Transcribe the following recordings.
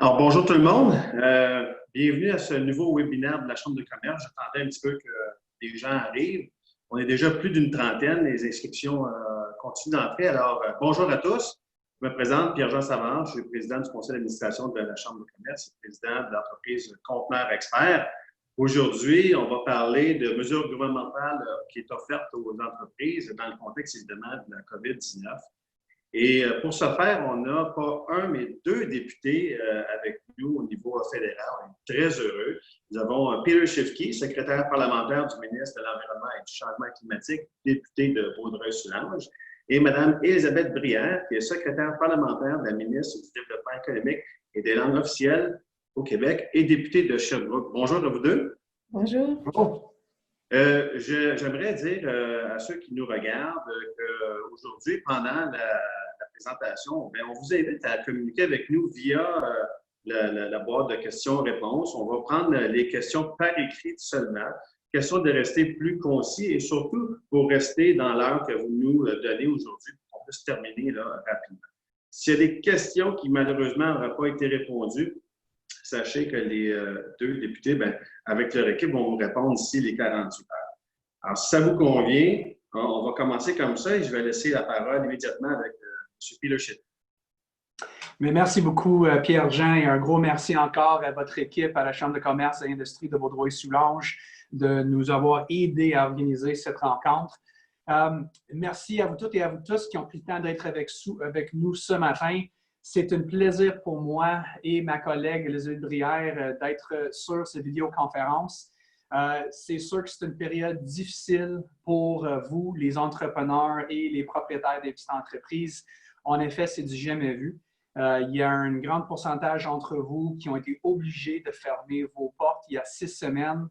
Alors, bonjour tout le monde. Bienvenue à ce nouveau webinaire de la Chambre de commerce. J'attendais un petit peu que les gens arrivent. On est déjà plus d'une trentaine. Les inscriptions continuent d'entrer. Alors, bonjour à tous. Je me présente, Pierre-Jean Savard. Je suis président du conseil d'administration de la Chambre de commerce et président de l'entreprise Conteneur Expert. Aujourd'hui, on va parler de mesures gouvernementales qui est offerte aux entreprises dans le contexte, évidemment, de la COVID-19. Et pour ce faire, on n'a pas un, mais deux députés avec nous au niveau fédéral. On est très heureux. Nous avons Peter Schiffke, secrétaire parlementaire du ministre de l'Environnement et du Changement climatique, député de Vaudreuil-Soulanges, et Mme Élisabeth Brière, qui est secrétaire parlementaire de la ministre du Développement économique et des langues officielles au Québec et députée de Sherbrooke. Bonjour à vous deux. Bonjour. Bonjour. J'aimerais dire à ceux qui nous regardent qu'aujourd'hui, pendant la présentation, bien, on vous invite à communiquer avec nous via la boîte de questions-réponses. On va prendre les questions par écrit seulement, question de rester plus concis et surtout pour rester dans l'heure que vous nous donnez aujourd'hui pour qu'on puisse terminer là, rapidement. S'il y a des questions qui malheureusement n'auraient pas été répondues, sachez que les deux députés, bien, avec leur équipe, vont vous répondre d'ici les 48 heures. Alors, si ça vous convient, on va commencer comme ça et je vais laisser la parole immédiatement avec M. Peter Schiffke. Mais merci beaucoup, Pierre-Jean, et un gros merci encore à votre équipe, à la Chambre de commerce et d'industrie de Vaudreuil-Soulanges, de nous avoir aidés à organiser cette rencontre. Merci à vous toutes et à vous tous qui ont pris le temps d'être avec nous ce matin. C'est un plaisir pour moi et ma collègue Élisabeth Brière d'être sur cette vidéoconférence. C'est sûr que c'est une période difficile pour vous, les entrepreneurs et les propriétaires des petites entreprises. En effet, c'est du jamais vu. Il y a un grand pourcentage d'entre vous qui ont été obligés de fermer vos portes il y a 6 semaines.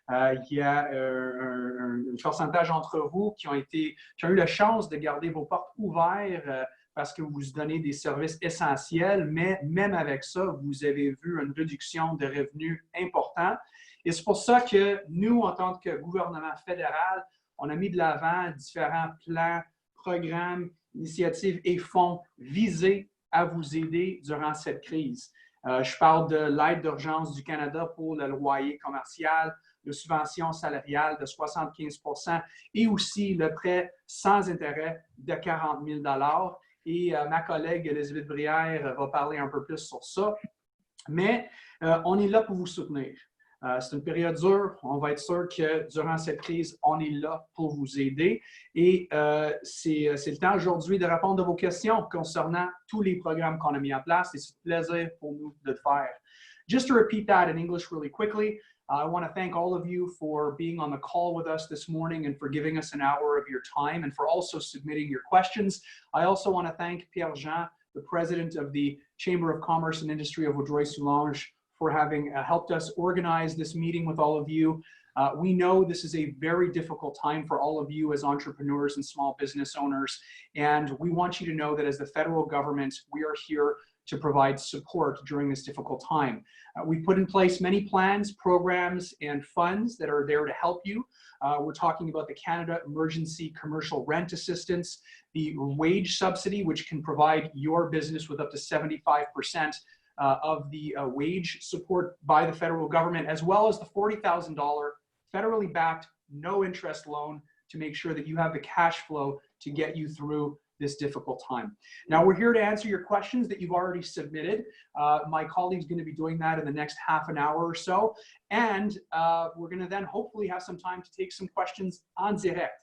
Il y a un pourcentage d'entre vous qui ont eu la chance de garder vos portes ouvertes parce que vous donnez des services essentiels, mais même avec ça, vous avez vu une réduction de revenus importante. Et c'est pour ça que nous, en tant que gouvernement fédéral, on a mis de l'avant différents plans, programmes, initiatives et fonds visés à vous aider durant cette crise. Je parle de l'aide d'urgence du Canada pour le loyer commercial, de subventions salariales de 75 % et aussi le prêt sans intérêt de 40 000 $. Et ma collègue Élisabeth Brière va parler un peu plus sur ça. Mais on est là pour vous soutenir. C'est une période dure. On va être sûr que durant cette crise, on est là pour vous aider. Et c'est le temps aujourd'hui de répondre à vos questions concernant tous les programmes qu'on a mis en place. Et c'est un plaisir pour nous de le faire. Just to repeat that in English really quickly, I want to thank all of you for being on the call with us this morning and for giving us an hour of your time and for also submitting your questions. I also want to thank Pierre-Jean, the president of the Chamber of Commerce and Industry of Vaudreuil-Soulanges, for having helped us organize this meeting with all of you. We know this is a very difficult time for all of you as entrepreneurs and small business owners, and we want you to know that as the federal government, we are here to provide support during this difficult time. We've put in place many plans, programs, and funds that are there to help you. We're talking about the Canada Emergency Commercial Rent Assistance, the wage subsidy, which can provide your business with up to 75% of the wage support by the federal government, as well as the $40,000 federally backed, no interest loan to make sure that you have the cash flow to get you through this difficult time. Now, we're here to answer your questions that you've already submitted. My colleague's going to be doing that in the next half an hour or so. And we're going to then hopefully have some time to take some questions en direct.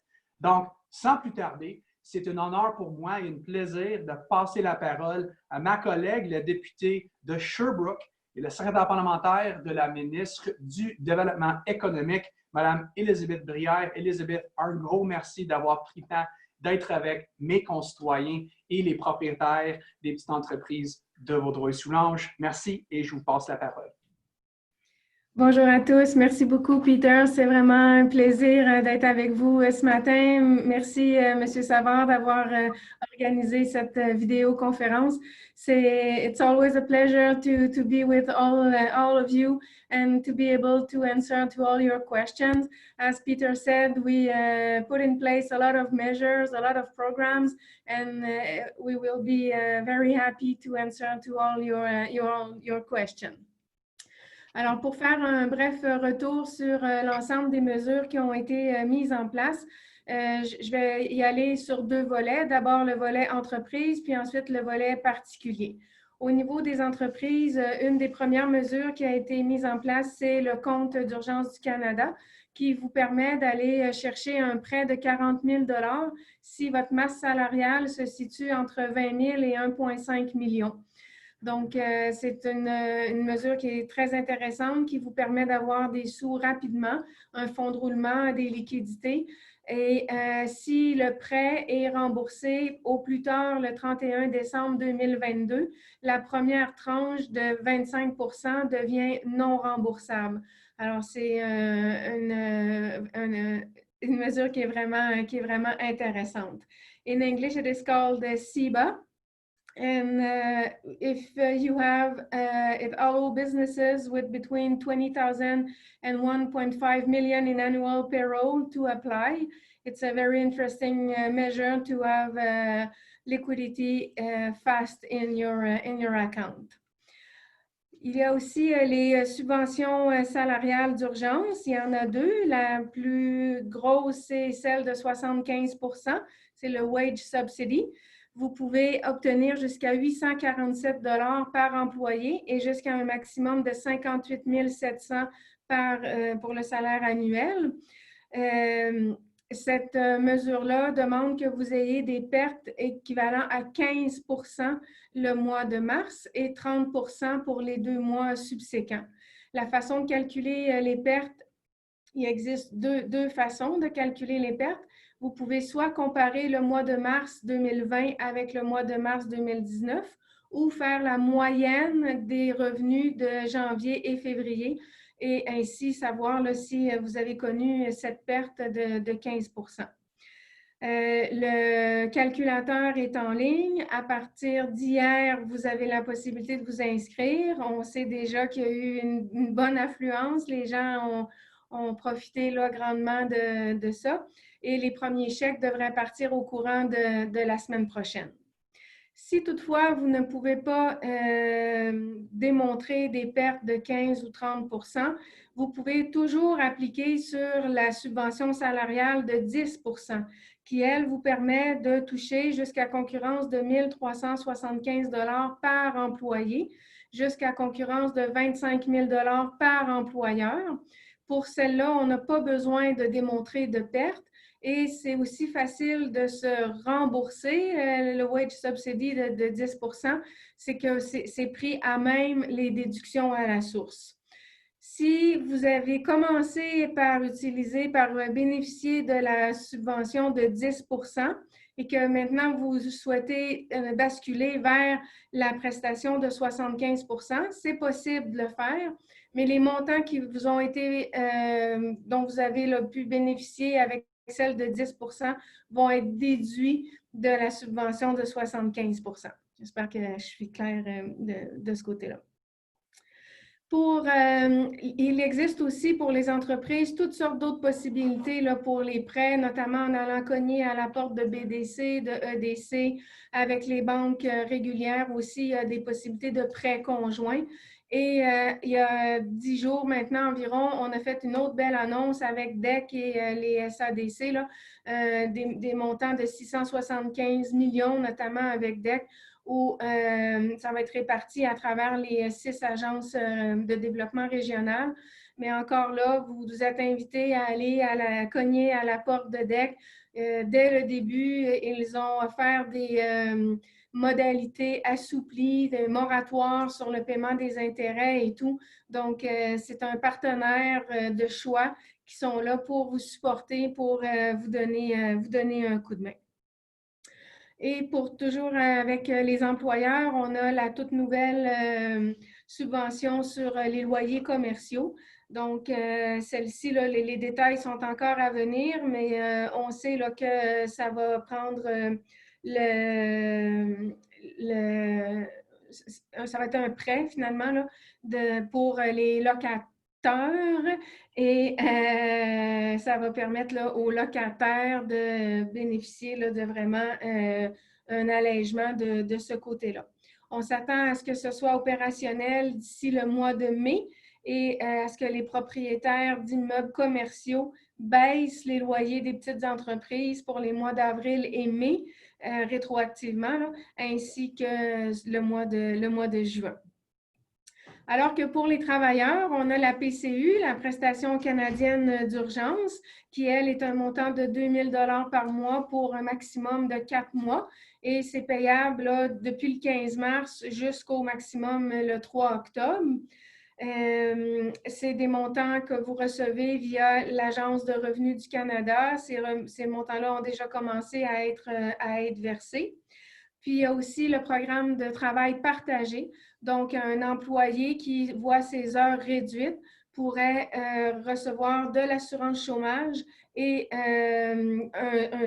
Donc, sans plus tarder, c'est un honneur pour moi et un plaisir de passer la parole à ma collègue, la députée de Sherbrooke et la secrétaire parlementaire de la ministre du Développement économique, Mme Élisabeth Brière. Élisabeth, un gros merci d'avoir pris le temps d'être avec mes concitoyens et les propriétaires des petites entreprises de Vaudreuil-Soulanges. Merci et je vous passe la parole. Bonjour à tous. Merci beaucoup, Peter. C'est vraiment un plaisir d'être avec vous ce matin. Merci, Monsieur Savard, d'avoir organisé cette vidéoconférence. It's always a pleasure to be with all of you and to be able to answer to all your questions. As Peter said, we put in place a lot of measures, a lot of programs, and we will be very happy to answer to all your questions. Alors, pour faire un bref retour sur l'ensemble des mesures qui ont été mises en place, je vais y aller sur deux volets. D'abord, le volet entreprise, puis ensuite le volet particulier. Au niveau des entreprises, une des premières mesures qui a été mise en place, c'est le compte d'urgence du Canada qui vous permet d'aller chercher un prêt de 40 000 $ si votre masse salariale se situe entre 20 000 et 1,5 million. Donc, c'est une mesure qui est très intéressante, qui vous permet d'avoir des sous rapidement, un fonds de roulement, des liquidités. Et si le prêt est remboursé au plus tard le 31 décembre 2022, la première tranche de 25 % devient non remboursable. Alors, c'est une mesure qui est vraiment intéressante. In English, it is called CEBA. And if you have, if all businesses with between 20,000 and 1.5 million in annual payroll to apply, it's a very interesting measure to have liquidity fast in your account. Il y a aussi les subventions salariales d'urgence. Il y en a deux. La plus grosse, c'est celle de 75 %. C'est le Wage Subsidy. Vous pouvez obtenir jusqu'à 847 $ par employé et jusqu'à un maximum de 58 700 pour le salaire annuel. Cette mesure-là demande que vous ayez des pertes équivalentes à 15 % le mois de mars et 30 % pour les 2 mois subséquents. La façon de calculer les pertes, il existe deux façons de calculer les pertes. Vous pouvez soit comparer le mois de mars 2020 avec le mois de mars 2019 ou faire la moyenne des revenus de janvier et février et ainsi savoir là, si vous avez connu cette perte de 15 %. Le calculateur est en ligne. À partir d'hier, vous avez la possibilité de vous inscrire. On sait déjà qu'il y a eu une bonne affluence. Les gens ont profité là, grandement de ça. Et les premiers chèques devraient partir au courant de la semaine prochaine. Si toutefois, vous ne pouvez pas démontrer des pertes de 15 ou 30 %, vous pouvez toujours appliquer sur la subvention salariale de 10 % qui, elle, vous permet de toucher jusqu'à concurrence de 1 375 $ par employé, jusqu'à concurrence de 25 000 $ par employeur. Pour celle-là, on n'a pas besoin de démontrer de pertes. Et c'est aussi facile de se rembourser. Le Wage Subsidy de 10 %, c'est que c'est pris à même les déductions à la source. Si vous avez commencé par bénéficier de la subvention de 10 % et que maintenant vous souhaitez basculer vers la prestation de 75 %, c'est possible de le faire, mais les montants qui vous ont été, dont vous avez là, pu bénéficier avec celle de 10 % vont être déduits de la subvention de 75 %. J'espère que je suis claire de ce côté-là. Il existe aussi pour les entreprises toutes sortes d'autres possibilités là, pour les prêts, notamment en allant cogner à la porte de BDC, de EDC, avec les banques régulières aussi, il y a des possibilités de prêts conjoints. Et il y a 10 jours maintenant environ, on a fait une autre belle annonce avec DEC et les SADC, là, des montants de 675 millions, notamment avec DEC, où ça va être réparti à travers les 6 agences de développement régional. Mais encore là, vous êtes invités à aller cogner à la porte de DEC. Dès le début, ils ont offert des modalités assouplies, des moratoires sur le paiement des intérêts et tout. Donc, c'est un partenaire de choix qui sont là pour vous supporter, pour vous donner un coup de main. Et pour toujours avec les employeurs, on a la toute nouvelle subvention sur les loyers commerciaux. Donc, celle-ci, les détails sont encore à venir, mais on sait là, que ça va prendre ça va être un prêt finalement là, pour les locataires et ça va permettre là, aux locataires de bénéficier là, de vraiment un allègement de ce côté-là. On s'attend à ce que ce soit opérationnel d'ici le mois de mai et à ce que les propriétaires d'immeubles commerciaux baissent les loyers des petites entreprises pour les mois d'avril et mai rétroactivement, là, ainsi que le mois de juin. Alors que pour les travailleurs, on a la PCU, la prestation canadienne d'urgence, qui, elle, est un montant de 2 000 $ par mois pour un maximum de 4 mois. Et c'est payable là, depuis le 15 mars jusqu'au maximum le 3 octobre. C'est des montants que vous recevez via l'Agence de revenus du Canada. Ces montants-là ont déjà commencé à être versés. Puis, il y a aussi le programme de travail partagé. Donc, un employé qui voit ses heures réduites pourrait recevoir de l'assurance chômage et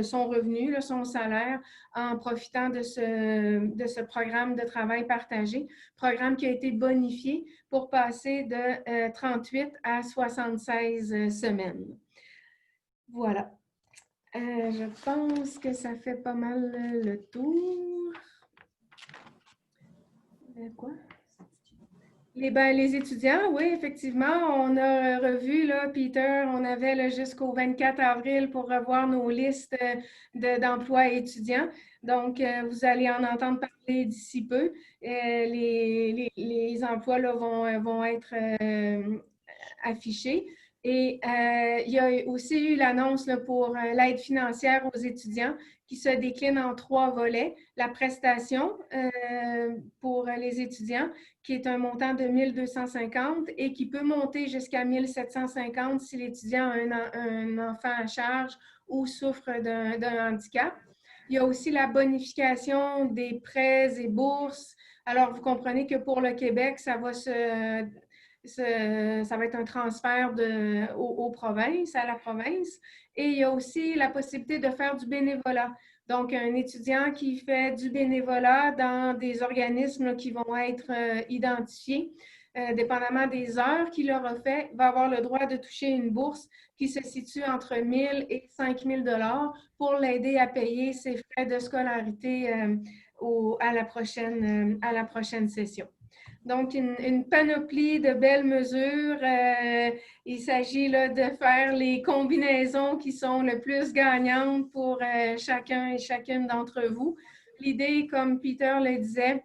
son revenu, là, son salaire, en profitant de ce programme de travail partagé, programme qui a été bonifié pour passer de 38 à 76 semaines. Voilà. Je pense que ça fait pas mal le tour. Quoi? Les étudiants, oui, effectivement, on a revu, là, Peter, on avait jusqu'au 24 avril pour revoir nos listes d'emplois étudiants. Donc, vous allez en entendre parler d'ici peu. Les emplois là, vont être affichés. Et il y a aussi eu l'annonce pour l'aide financière aux étudiants qui se décline en 3 volets. La prestation pour les étudiants, qui est un montant de 1 250 et qui peut monter jusqu'à 1 750 si l'étudiant a un enfant à charge ou souffre d'un handicap. Il y a aussi la bonification des prêts et bourses. Alors, vous comprenez que pour le Québec, ça va être un transfert aux provinces, à la province. Et il y a aussi la possibilité de faire du bénévolat. Donc, un étudiant qui fait du bénévolat dans des organismes qui vont être identifiés, dépendamment des heures qu'il aura fait, va avoir le droit de toucher une bourse qui se situe entre 1 000 et 5 000 $ pour l'aider à payer ses frais de scolarité à la prochaine session. Donc, une panoplie de belles mesures. Il s'agit là, de faire les combinaisons qui sont le plus gagnantes pour chacun et chacune d'entre vous. L'idée, comme Peter le disait,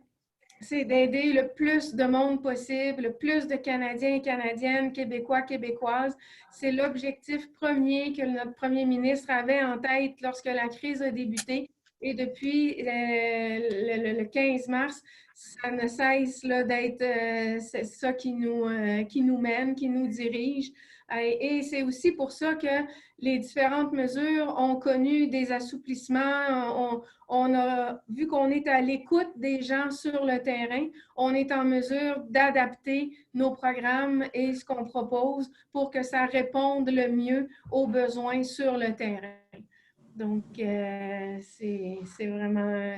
c'est d'aider le plus de monde possible, le plus de Canadiens et Canadiennes, Québécois, Québécoises. C'est l'objectif premier que notre premier ministre avait en tête lorsque la crise a débuté. Et depuis le 15 mars, ça ne cesse d'être ça qui nous mène, qui nous dirige. Et c'est aussi pour ça que les différentes mesures ont connu des assouplissements. On a vu qu'on est à l'écoute des gens sur le terrain. On est en mesure d'adapter nos programmes et ce qu'on propose pour que ça réponde le mieux aux besoins sur le terrain. Donc, c'est vraiment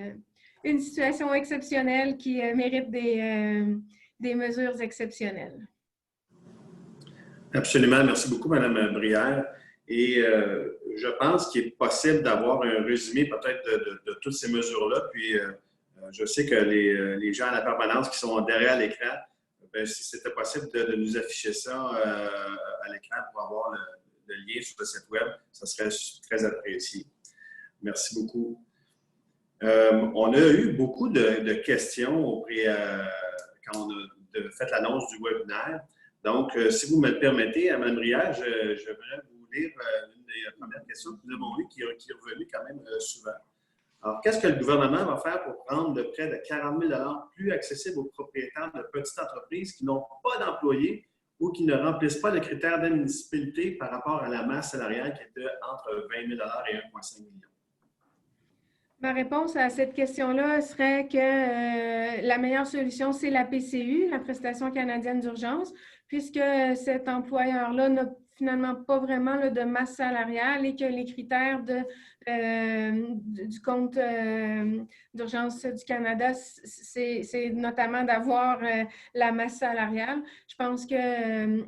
une situation exceptionnelle qui mérite des mesures exceptionnelles. Absolument. Merci beaucoup, Mme Brière. Et je pense qu'il est possible d'avoir un résumé peut-être de toutes ces mesures-là. Puis, je sais que les gens à la permanence qui sont derrière l'écran, si c'était possible de nous afficher ça à l'écran pour avoir le lien sur le site web, ça serait très apprécié. Merci beaucoup. On a eu beaucoup de questions quand on a fait l'annonce du webinaire. Donc, si vous me le permettez, Mme Brière, j'aimerais vous lire une des premières questions que nous avons eues qui est revenue quand même souvent. Alors, qu'est-ce que le gouvernement va faire pour rendre le prêt de 40 000 $ plus accessible aux propriétaires de petites entreprises qui n'ont pas d'employés ou qui ne remplissent pas les critères d'admissibilité par rapport à la masse salariale qui était entre 20 000 $ et 1,5 million? Ma réponse à cette question-là serait que la meilleure solution, c'est la PCU, la prestation canadienne d'urgence, puisque cet employeur-là n'a finalement pas vraiment là, de masse salariale et que les critères du compte d'urgence du Canada, c'est notamment d'avoir la masse salariale. Je pense que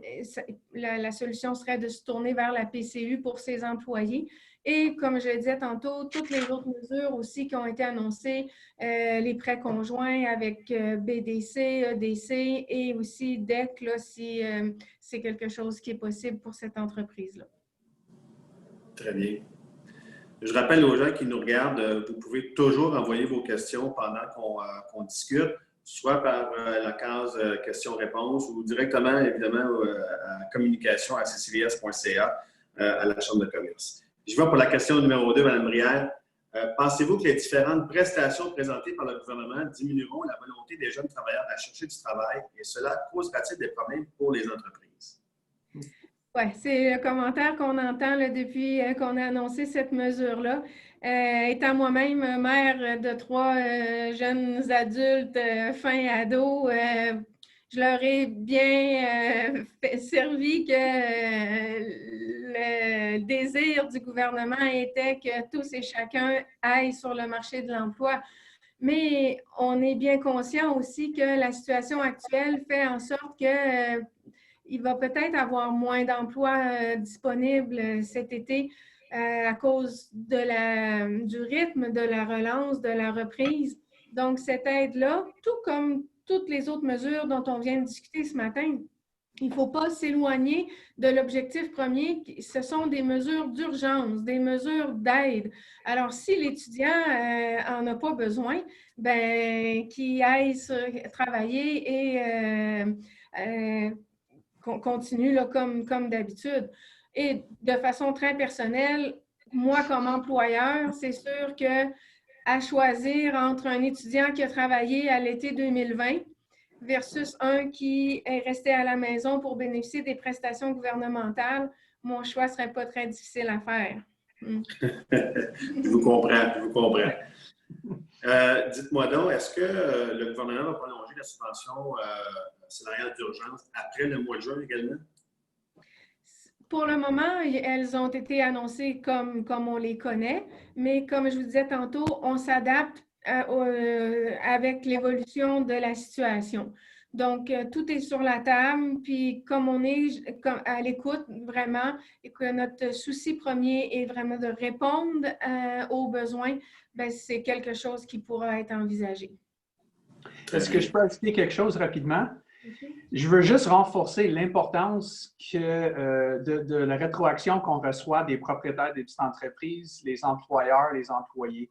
la solution serait de se tourner vers la PCU pour ses employés. Et comme je le disais tantôt, toutes les autres mesures aussi qui ont été annoncées, les prêts conjoints avec BDC, EDC et aussi DEC, là, si c'est quelque chose qui est possible pour cette entreprise-là. Très bien. Je rappelle aux gens qui nous regardent, vous pouvez toujours envoyer vos questions pendant qu'on discute, soit par la case questions-réponses ou directement, évidemment, à communication@ccvs.ca à la Chambre de commerce. Je vais pour la question numéro 2, Mme Brière. Pensez-vous que les différentes prestations présentées par le gouvernement diminueront la volonté des jeunes travailleurs à chercher du travail et cela causera-t-il des problèmes pour les entreprises? Oui, c'est le commentaire qu'on entend là, depuis qu'on a annoncé cette mesure-là. Étant moi-même mère de 3 jeunes adultes fin ados, je leur ai bien servi que le désir du gouvernement était que tous et chacun aillent sur le marché de l'emploi. Mais on est bien conscient aussi que la situation actuelle fait en sorte que il va peut-être avoir moins d'emplois disponibles cet été à cause du rythme de la relance, de la reprise. Donc, cette aide-là, tout comme toutes les autres mesures dont on vient de discuter ce matin, il ne faut pas s'éloigner de l'objectif premier. Ce sont des mesures d'urgence, des mesures d'aide. Alors, si l'étudiant n'en a pas besoin, ben, qu'il aille travailler et continue là, comme d'habitude. Et de façon très personnelle, moi, comme employeur, c'est sûr que à choisir entre un étudiant qui a travaillé à l'été 2020 versus un qui est resté à la maison pour bénéficier des prestations gouvernementales, mon choix ne serait pas très difficile à faire. Je vous comprends, je vous comprends. Dites-moi donc, est-ce que le gouvernement va prolonger la subvention salariale d'urgence après le mois de juin également? Pour le moment, elles ont été annoncées comme on les connaît, mais comme je vous disais tantôt, on s'adapte avec l'évolution de la situation. Donc, tout est sur la table, puis comme on est à l'écoute vraiment, et que notre souci premier est vraiment de répondre aux besoins, bien, c'est quelque chose qui pourra être envisagé. Est-ce que je peux ajouter quelque chose rapidement? Je veux juste renforcer l'importance de la rétroaction qu'on reçoit des propriétaires des petites entreprises, les employeurs, les employés.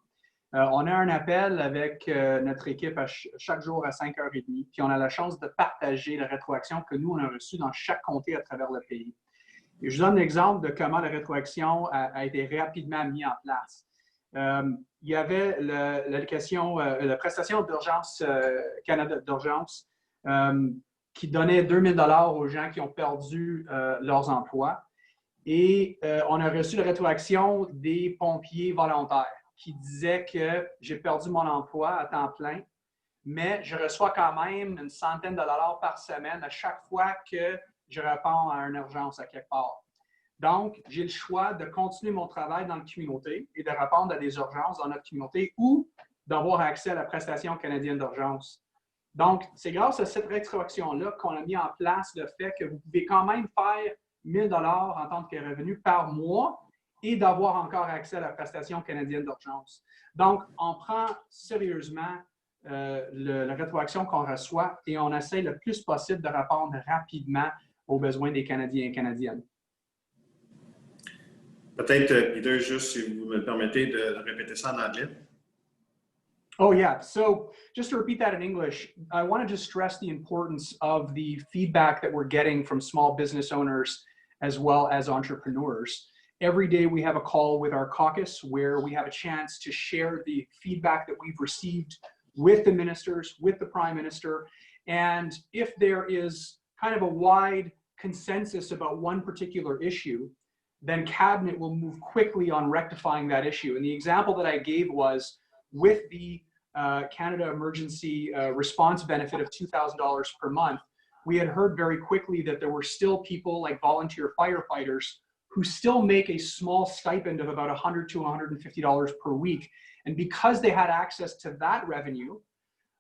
On a un appel avec notre équipe chaque jour à 5h30, puis on a la chance de partager la rétroaction que nous, on a reçue dans chaque comté à travers le pays. Et je vous donne l'exemple de comment la rétroaction a été rapidement mise en place. Il y avait la prestation d'urgence Canada d'urgence qui donnait 2 000 $ aux gens qui ont perdu leurs emplois. Et on a reçu la rétroaction des pompiers volontaires qui disaient que j'ai perdu mon emploi à temps plein, mais je reçois quand même une centaine de dollars par semaine à chaque fois que je réponds à une urgence à quelque part. Donc, j'ai le choix de continuer mon travail dans la communauté et de répondre à des urgences dans notre communauté ou d'avoir accès à la prestation canadienne d'urgence. Donc, c'est grâce à cette rétroaction-là qu'on a mis en place le fait que vous pouvez quand même faire 1 000 $ en tant que revenu par mois et d'avoir encore accès à la prestation canadienne d'urgence. Donc, on prend sérieusement la rétroaction qu'on reçoit et on essaie le plus possible de répondre rapidement aux besoins des Canadiens et Canadiennes. Peut-être, Peter, juste si vous me permettez de répéter ça en anglais. Oh, yeah. So just to repeat that in English, I want to just stress the importance of the feedback that we're getting from small business owners as well as entrepreneurs. Every day we have a call with our caucus where we have a chance to share the feedback that we've received with the ministers, with the Prime Minister. And if there is kind of a wide consensus about one particular issue, then Cabinet will move quickly on rectifying that issue. And the example that I gave was with the Canada Emergency Response Benefit of $2,000 per month, we had heard very quickly that there were still people like volunteer firefighters who still make a small stipend of about $100 to $150 per week. And because they had access to that revenue,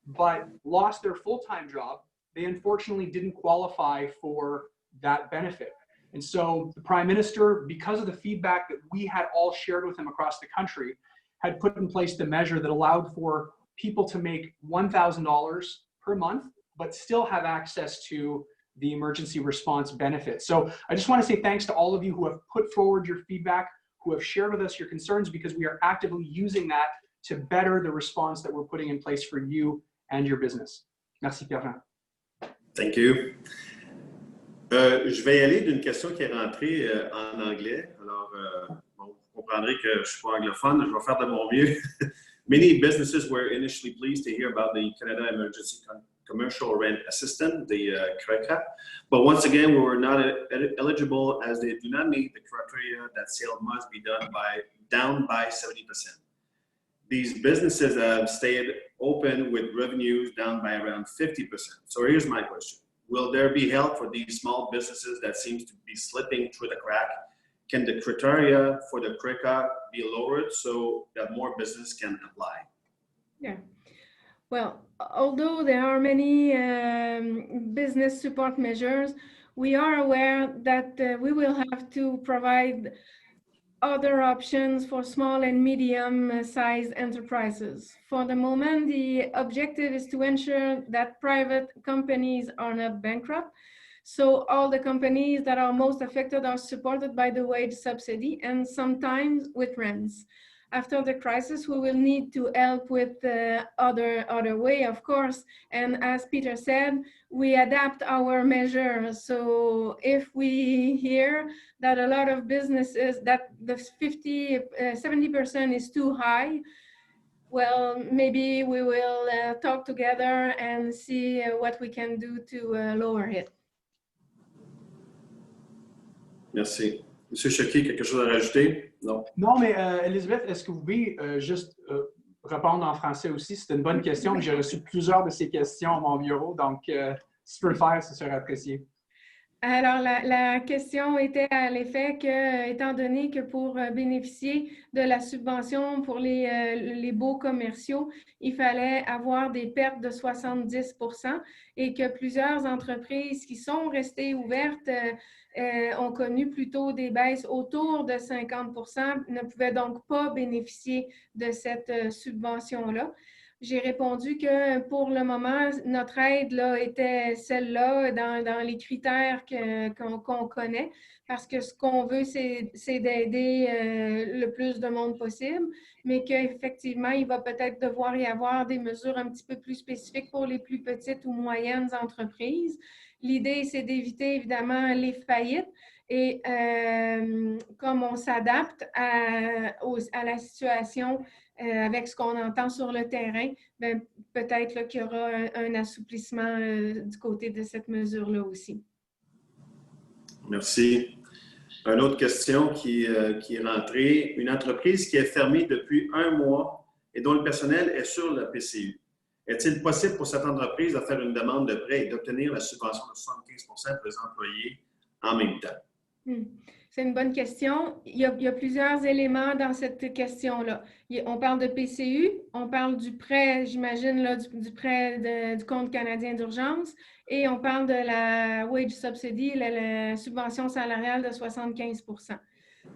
but lost their full-time job, they unfortunately didn't qualify for that benefit. And so the Prime Minister, because of the feedback that we had all shared with him across the country, had put in place the measure that allowed for people to make $1,000 per month, but still have access to the emergency response benefit. So I just want to say thanks to all of you who have put forward your feedback, who have shared with us your concerns, because we are actively using that to better the response that we're putting in place for you and your business. Merci, Pierre-Jean. Thank you. Je vais y aller d'une question qui est rentrée en anglais. Alors, bon, vous comprendrez que je ne suis pas anglophone, je vais faire de mon mieux. Many businesses were initially pleased to hear about the Canada Emergency Commercial Rent Assistance, the CRECA, but once again, we were not eligible as they do not meet the criteria that sale must be down by 70%. These businesses have stayed open with revenues down by around 50%. So here's my question. Will there be help for these small businesses that seems to be slipping through the crack? Can the criteria for the CRECA be lowered so that more business can apply? Yeah. Well, although there are many business support measures, we are aware that we will have to provide other options for small and medium-sized enterprises. For the moment, the objective is to ensure that private companies are not bankrupt. So all the companies that are most affected are supported by the wage subsidy and sometimes with rents. After the crisis, we will need to help with the other way, of course. And as Peter said, we adapt our measures. So if we hear that a lot of businesses, that the 70% is too high, well, maybe we will talk together and see what we can do to lower it. Merci. Monsieur Choquet, quelque chose à rajouter? Non. Non, mais Elisabeth, est-ce que vous pouvez juste répondre en français aussi? C'est une bonne question. J'ai reçu plusieurs de ces questions à mon bureau, donc si tu peux le faire, ce serait apprécié. Alors, la question était à l'effet que, étant donné que pour bénéficier de la subvention pour les baux commerciaux, il fallait avoir des pertes de 70% et que plusieurs entreprises qui sont restées ouvertes ont connu plutôt des baisses autour de 50%, ne pouvaient donc pas bénéficier de cette subvention-là. J'ai répondu que pour le moment, notre aide là, était celle-là dans les critères qu'on connaît, parce que ce qu'on veut, c'est d'aider le plus de monde possible, mais qu'effectivement, il va peut-être devoir y avoir des mesures un petit peu plus spécifiques pour les plus petites ou moyennes entreprises. L'idée, c'est d'éviter évidemment les faillites. Et comme on s'adapte à la situation avec ce qu'on entend sur le terrain, peut-être qu'il y aura un assouplissement du côté de cette mesure-là aussi. Merci. Une autre question qui est rentrée. Une entreprise qui est fermée depuis 1 mois et dont le personnel est sur la PCU. Est-il possible pour cette entreprise de faire une demande de prêt et d'obtenir la subvention de 75% pour les employés en même temps? C'est une bonne question. Il y a plusieurs éléments dans cette question-là. On parle de PCU, on parle du prêt, j'imagine, du prêt du Compte canadien d'urgence, et on parle de la wage subsidy, la subvention salariale de 75%.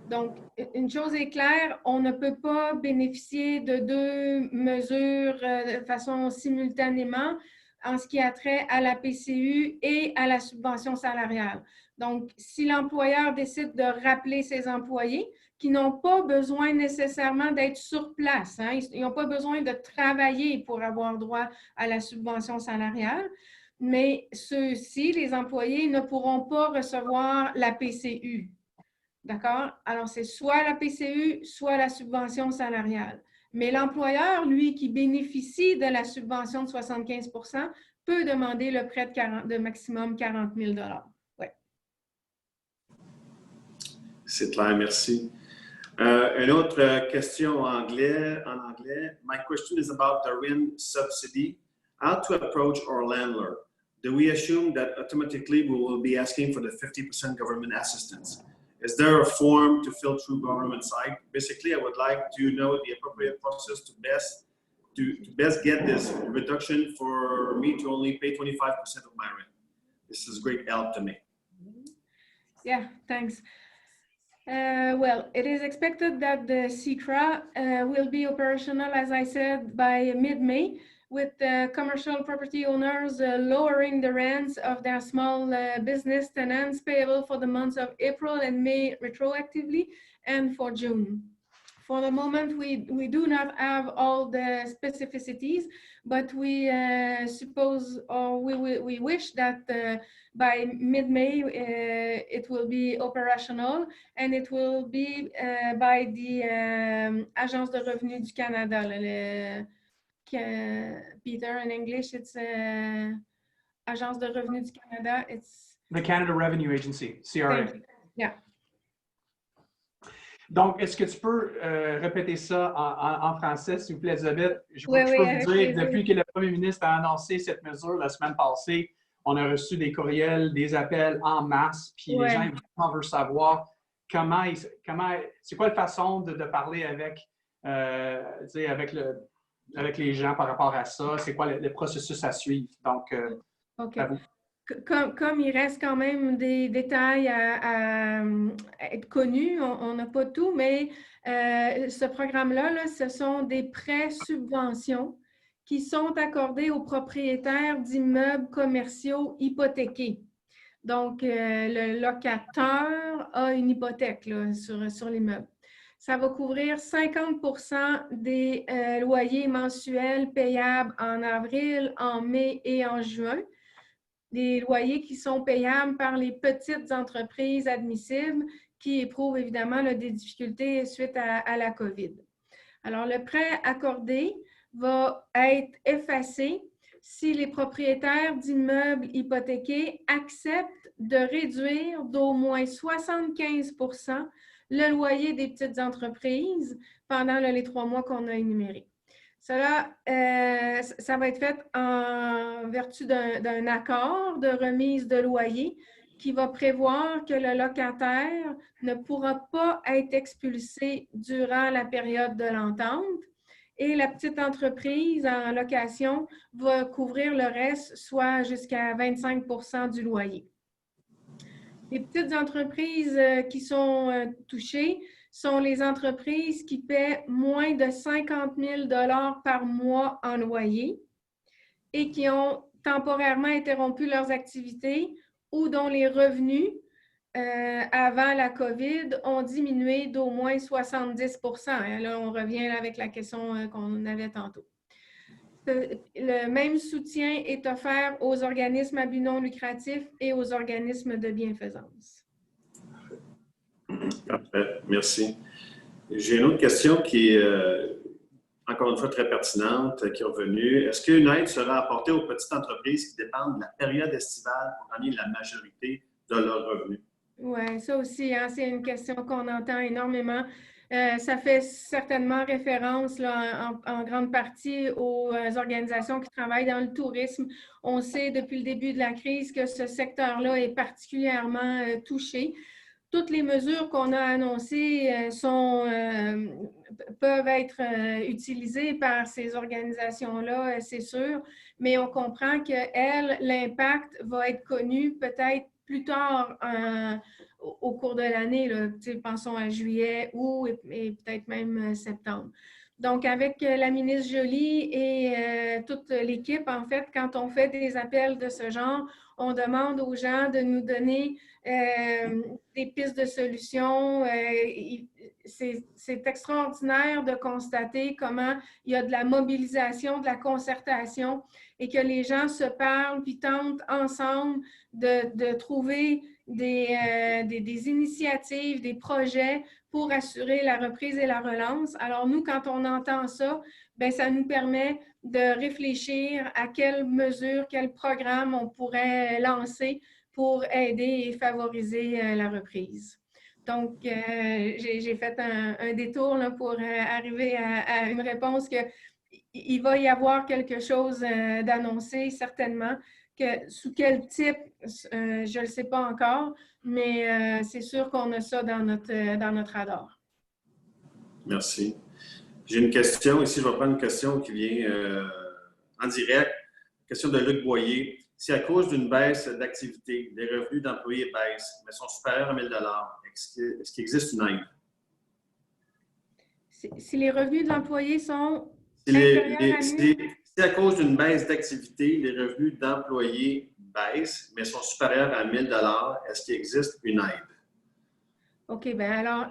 Donc, une chose est claire, on ne peut pas bénéficier de 2 mesures de façon simultanément en ce qui a trait à la PCU et à la subvention salariale. Donc, si l'employeur décide de rappeler ses employés, qui n'ont pas besoin nécessairement d'être sur place, hein, ils n'ont pas besoin de travailler pour avoir droit à la subvention salariale, mais ceux-ci, les employés, ne pourront pas recevoir la PCU. D'accord? Alors, c'est soit la PCU, soit la subvention salariale. Mais l'employeur, lui, qui bénéficie de la subvention de 75%, peut demander le prêt de maximum 40 000 $. Ouais. C'est clair, merci. Une autre question en anglais. My question is about the RIN subsidy. How to approach our landlord? Do we assume that automatically we will be asking for the 50% government assistance? Is there a form to fill through government site? Basically, I would like to know the appropriate process to best get this reduction for me to only pay 25% of my rent. This is great help to me. Yeah, thanks. Well, it is expected that the CCRA will be operational, as I said, by mid-May, with commercial property owners lowering the rents of their small business tenants payable for the months of April and May retroactively and for June. For the moment, we do not have all the specificities, but we suppose, or we wish that by mid-May it will be operational, and it will be by the Agence de Revenus du Canada. Peter, in English, it's Agence de Revenus du Canada. It's the Canada Revenue Agency, CRA. Yeah. Donc, est-ce que tu peux répéter ça en français, s'il vous plaît, Elisabeth? Je peux vous dire, depuis que le premier ministre a annoncé cette mesure la semaine passée, on a reçu des courriels, des appels en masse, puis les gens veulent savoir c'est quoi la façon de parler avec les gens par rapport à ça, c'est quoi le processus à suivre. Donc, à vous. Comme il reste quand même des détails à être connus, on n'a pas tout, mais ce programme-là, ce sont des prêts-subventions qui sont accordés aux propriétaires d'immeubles commerciaux hypothéqués. Donc, le locateur a une hypothèque là, sur l'immeuble. Ça va couvrir 50% des loyers mensuels payables en avril, en mai et en juin. Des loyers qui sont payables par les petites entreprises admissibles qui éprouvent évidemment là, des difficultés suite à la COVID. Alors, le prêt accordé va être effacé si les propriétaires d'immeubles hypothéqués acceptent de réduire d'au moins 75% le loyer des petites entreprises pendant les 3 mois qu'on a énumérés. Cela, ça va être fait en vertu d'un accord de remise de loyer qui va prévoir que le locataire ne pourra pas être expulsé durant la période de l'entente et la petite entreprise en location va couvrir le reste, soit jusqu'à 25% du loyer. Les petites entreprises qui sont touchées sont les entreprises qui paient moins de 50 000 $ par mois en loyer et qui ont temporairement interrompu leurs activités ou dont les revenus avant la COVID ont diminué d'au moins 70%. Et là, on revient avec la question qu'on avait tantôt. Le même soutien est offert aux organismes à but non lucratif et aux organismes de bienfaisance. Parfait, merci. J'ai une autre question qui est, encore une fois, très pertinente, qui est revenue. Est-ce qu'une aide sera apportée aux petites entreprises qui dépendent de la période estivale pour gagner la majorité de leurs revenus? Oui, ça aussi, hein, c'est une question qu'on entend énormément. Ça fait certainement référence là, en grande partie aux organisations qui travaillent dans le tourisme. On sait depuis le début de la crise que ce secteur-là est particulièrement touché. Toutes les mesures qu'on a annoncées peuvent être utilisées par ces organisations-là, c'est sûr, mais on comprend que l'impact va être connu peut-être plus tard au cours de l'année. Pensons à juillet, août et peut-être même septembre. Donc, avec la ministre Joly et toute l'équipe, en fait, quand on fait des appels de ce genre, on demande aux gens de nous donner des pistes de solutions. C'est extraordinaire de constater comment il y a de la mobilisation, de la concertation et que les gens se parlent puis tentent ensemble de trouver des initiatives, des projets pour assurer la reprise et la relance. Alors nous, quand on entend ça, bien, ça nous permet de réfléchir à quelles mesures, quels programmes on pourrait lancer pour aider et favoriser la reprise. Donc, j'ai fait un détour là, pour arriver à une réponse qu'il va y avoir quelque chose d'annoncé, certainement. Sous quel type, je ne le sais pas encore, mais c'est sûr qu'on a ça dans notre radar. Merci. J'ai une question ici. Je vais prendre une question qui vient en direct. Question de Luc Boyer. Si à cause d'une baisse d'activité, les revenus d'employés baissent, mais sont supérieurs à 1 000 est-ce qu'il existe une aide? Si les revenus de l'employé sont si à cause d'une baisse d'activité, les revenus d'employés baissent, mais sont supérieurs à 1 000 est-ce qu'il existe une aide? OK, bien alors,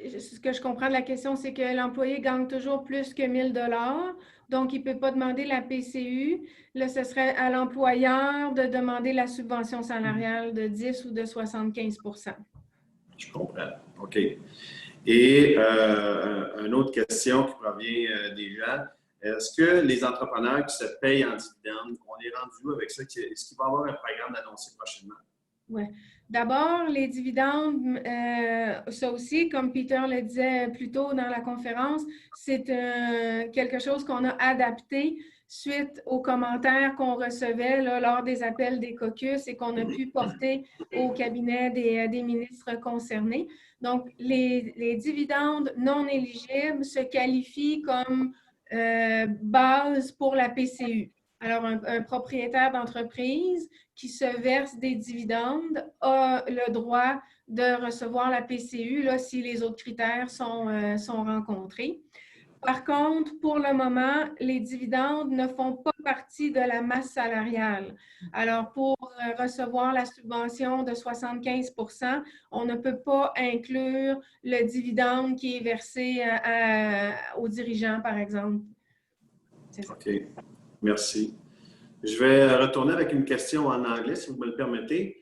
ce que je comprends de la question, c'est que l'employé gagne toujours plus que 1 000 $, donc il ne peut pas demander la PCU. Là, ce serait à l'employeur de demander la subvention salariale de 10 ou de 75 %. Je comprends. OK. Et une autre question qui provient des gens. Est-ce que les entrepreneurs qui se payent en dividendes, on est rendu avec ça? Est-ce qu'il va y avoir un programme annoncé prochainement? Oui. D'abord, les dividendes, ça aussi, comme Peter le disait plus tôt dans la conférence, c'est quelque chose qu'on a adapté suite aux commentaires qu'on recevait là, lors des appels des caucus et qu'on a pu porter au cabinet des ministres concernés. Donc, les dividendes non éligibles se qualifient comme base pour la PCU. Alors, un propriétaire d'entreprise qui se verse des dividendes a le droit de recevoir la PCU là, si les autres critères sont rencontrés. Par contre, pour le moment, les dividendes ne font pas partie de la masse salariale. Alors, pour recevoir la subvention de 75 %, on ne peut pas inclure le dividende qui est versé aux dirigeants, par exemple. OK. Merci. Je vais retourner avec une question en anglais, si vous me le permettez.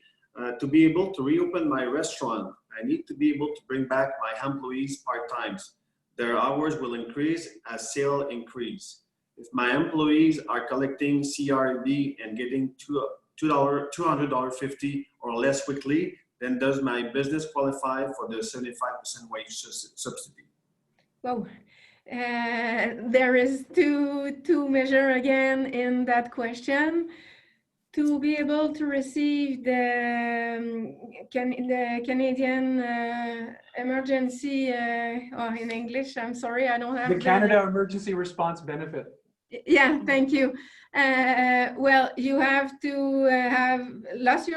To be able to reopen my restaurant, I need to be able to bring back my employees part-time. Their hours will increase as sales increase. If my employees are collecting CRD and getting $200.50 or less weekly, then does my business qualify for the 75% wage subsidy? Well, there is two measures again in that question. To be able to receive the Canadian emergency, in English, I'm sorry, I don't have the Canada Emergency Response Benefit. Yeah, thank you. Well, you have to have lost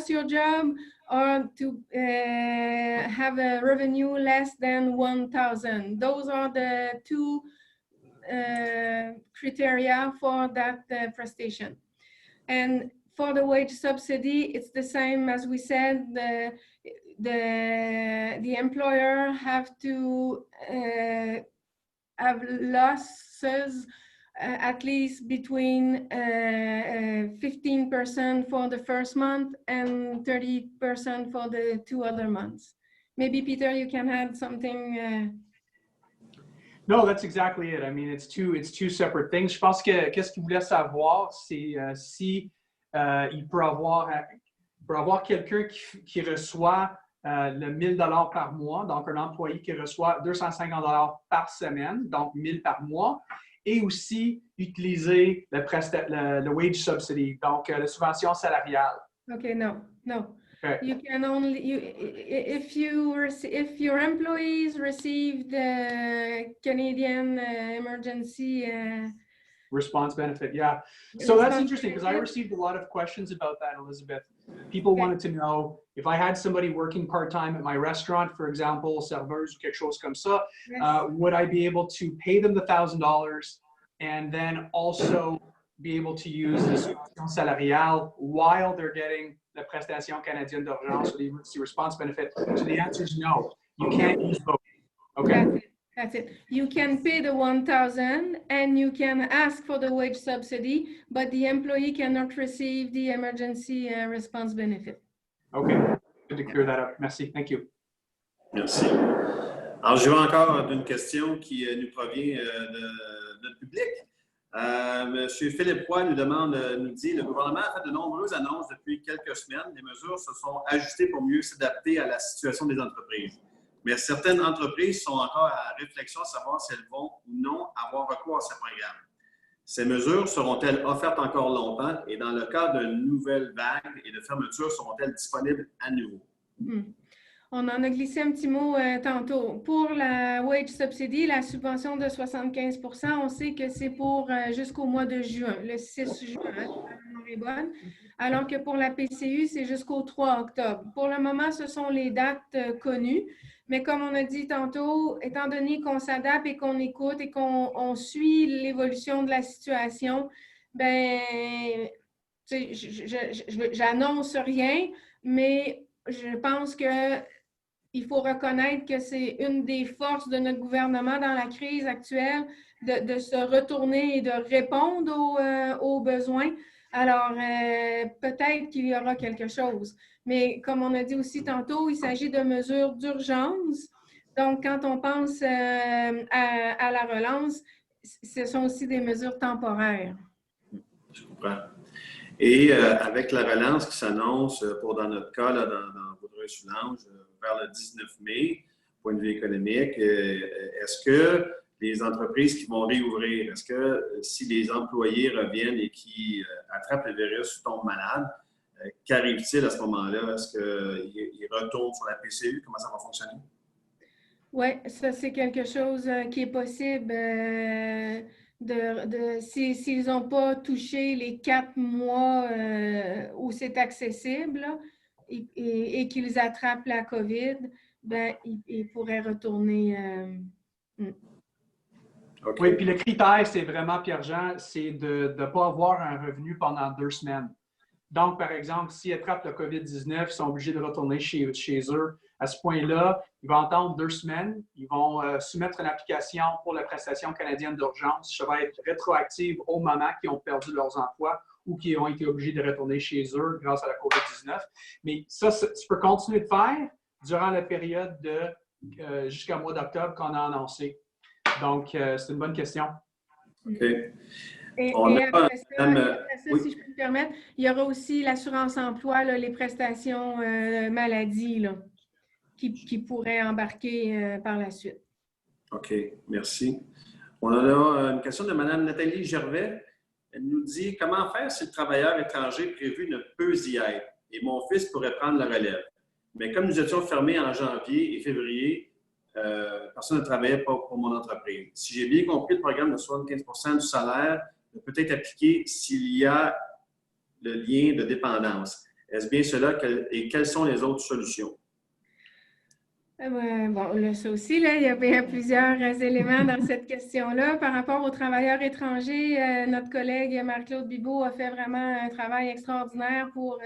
your job or to have a revenue less than 1,000. Those are the two criteria for that prestation. And for the wage subsidy, it's the same as we said. The employer have to have losses at least between 15% for the first month and 30% for the 2 other months. Maybe Peter, you can add something. No, that's exactly it. I mean, it's two separate things. Je pense que qu'est-ce qu'il voulait savoir, c'est si il peut avoir quelqu'un qui reçoit le 1 000 $ par mois, donc un employé qui reçoit 250 $ par semaine, donc 1 000 par mois, et aussi utiliser le wage subsidy, donc la subvention salariale. Okay, no. Okay. You can only if your employees receive the Canadian emergency response benefit, yeah. So that's interesting because I received a lot of questions about that, Elizabeth. People wanted to know if I had somebody working part-time at my restaurant, for example, serveuse ou quelque chose comme ça, would I be able to pay them the $1,000 and then also be able to use the subvention salariale while they're getting the prestation canadienne d'urgence or the emergency response benefit? So the answer is no. You can't use both. Okay. That's it. You can pay the 1,000 and you can ask for the wage subsidy, but the employee cannot receive the emergency response benefit. Okay. Good to clear that up. Merci. Thank you. Merci. Alors, je vais encore d'une question qui nous provient de notre public. Monsieur Philippe Roy nous dit, le gouvernement a fait de nombreuses annonces depuis quelques semaines. Les mesures se sont ajustées pour mieux s'adapter à la situation des entreprises. Mais certaines entreprises sont encore à réflexion à savoir si elles vont ou non avoir recours à ces programmes. Ces mesures seront-elles offertes encore longtemps et dans le cas d'une nouvelle vague et de fermeture, seront-elles disponibles à nouveau? On en a glissé un petit mot tantôt. Pour la Wage Subsidy, la subvention de 75 %, on sait que c'est pour jusqu'au mois de juin, le 6 juin, est bonne, alors que pour la PCU, c'est jusqu'au 3 octobre. Pour le moment, ce sont les dates connues, mais comme on a dit tantôt, étant donné qu'on s'adapte et qu'on écoute et qu'on suit l'évolution de la situation, ben, j'annonce rien, mais je pense que il faut reconnaître que c'est une des forces de notre gouvernement dans la crise actuelle de se retourner et de répondre aux besoins. Alors, peut-être qu'il y aura quelque chose. Mais comme on a dit aussi tantôt, il s'agit de mesures d'urgence. Donc, quand on pense à la relance, ce sont aussi des mesures temporaires. Je comprends. Et avec la relance qui s'annonce, pour dans notre cas, là, dans Vaudreuil-Soulanges, vers le 19 mai, point de vue économique, est-ce que les entreprises qui vont réouvrir, est-ce que si les employés reviennent et qui attrapent le virus ou tombent malades, qu'arrive-t-il à ce moment-là? Est-ce qu'ils retournent sur la PCU? Comment ça va fonctionner? Oui, ça, c'est quelque chose qui est possible. S'ils n'ont pas touché les 4 mois où c'est accessible là, et qu'ils attrapent la COVID, ben, ils pourraient retourner. Okay. Oui, puis le critère, c'est vraiment, Pierre-Jean, c'est de ne pas avoir un revenu pendant 2 semaines. Donc, par exemple, s'ils attrapent le COVID-19, ils sont obligés de retourner chez eux. À ce point-là, ils vont attendre 2 semaines. Ils vont soumettre une application pour la prestation canadienne d'urgence. Ça va être rétroactive au moment qu'ils ont perdu leurs emplois ou qui ont été obligés de retourner chez eux grâce à la COVID-19. Mais ça, tu peux continuer de faire durant la période de jusqu'au mois d'octobre qu'on a annoncé. Donc, c'est une bonne question. OK. Et après ça, oui. Si je peux me permettre, il y aura aussi l'assurance-emploi, les prestations maladie là, qui pourraient embarquer par la suite. OK, merci. On a une question de Mme Nathalie Gervais. Elle nous dit « Comment faire si le travailleur étranger prévu ne peut y être et mon fils pourrait prendre la relève? Mais comme nous étions fermés en janvier et février, personne ne travaillait pas pour mon entreprise. Si j'ai bien compris, le programme de 75 % du salaire peut être appliqué s'il y a le lien de dépendance. Est-ce bien cela et quelles sont les autres solutions? » Bon, là, ça aussi, là, il y a plusieurs éléments dans cette question-là. Par rapport aux travailleurs étrangers, notre collègue Marc-Claude Bibeau a fait vraiment un travail extraordinaire pour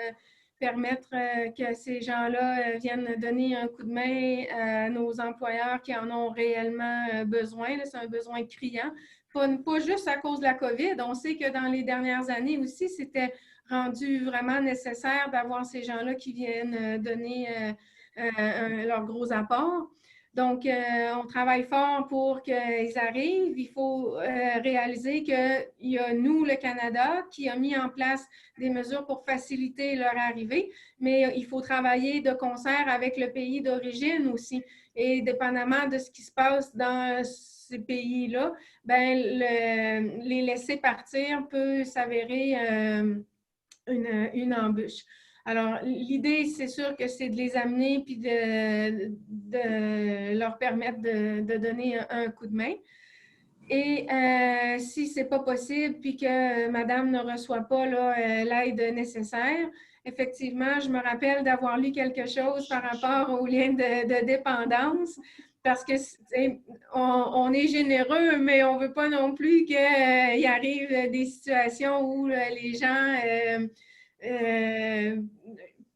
permettre que ces gens-là viennent donner un coup de main à nos employeurs qui en ont réellement besoin. C'est un besoin criant. Pas juste à cause de la COVID. On sait que dans les dernières années aussi, c'était rendu vraiment nécessaire d'avoir ces gens-là qui viennent donner leur gros apport. Donc, on travaille fort pour qu'ils arrivent. Il faut réaliser qu'il y a nous, le Canada, qui a mis en place des mesures pour faciliter leur arrivée, mais il faut travailler de concert avec le pays d'origine aussi. Et dépendamment de ce qui se passe dans ces pays-là, ben, les laisser partir peut s'avérer une embûche. Alors, l'idée, c'est sûr que c'est de les amener puis de leur permettre de donner un coup de main. Et si ce n'est pas possible puis que madame ne reçoit pas l'aide nécessaire, effectivement, je me rappelle d'avoir lu quelque chose par rapport au lien de dépendance parce que on est généreux, mais on ne veut pas non plus qu'il arrive des situations où les gens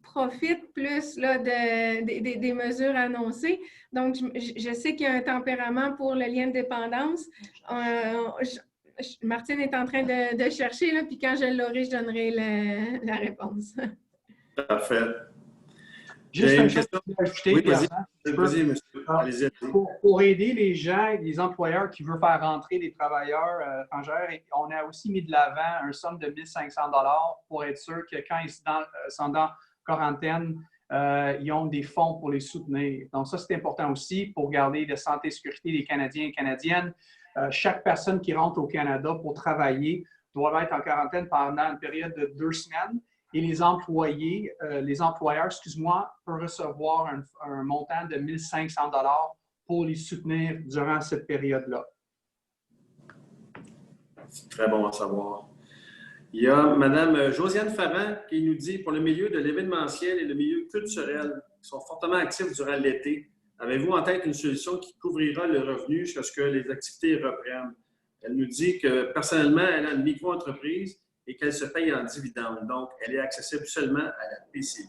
profitent plus là, des mesures annoncées. Donc, je sais qu'il y a un tempérament pour le lien de dépendance. Martine est en train de chercher, là, puis quand je l'aurai, je donnerai la réponse. Parfait. Juste J'ai une une chose question. à ajouter, Oui, Pierre, vas-y. hein, si tu peux. Vas-y, monsieur. Allez-y. Pour aider les gens, les employeurs qui veulent faire rentrer des travailleurs étrangers, on a aussi mis de l'avant un somme de 1 500 pour être sûr que quand ils sont dans quarantaine, ils ont des fonds pour les soutenir. Donc, ça, c'est important aussi pour garder la santé et sécurité des Canadiens et Canadiennes. Chaque personne qui rentre au Canada pour travailler doit être en quarantaine pendant une période de 2 semaines. Et les employeurs, excuse-moi, peuvent recevoir un montant de 1 500 pour les soutenir durant cette période-là. C'est très bon à savoir. Il y a Mme Josiane Favant qui nous dit, pour le milieu de l'événementiel et le milieu culturel, qui sont fortement actifs durant l'été, avez-vous en tête une solution qui couvrira le revenu jusqu'à ce que les activités reprennent? Elle nous dit que personnellement, elle a une micro-entreprise et qu'elle se paye en dividendes. Donc, elle est accessible seulement à la PCU.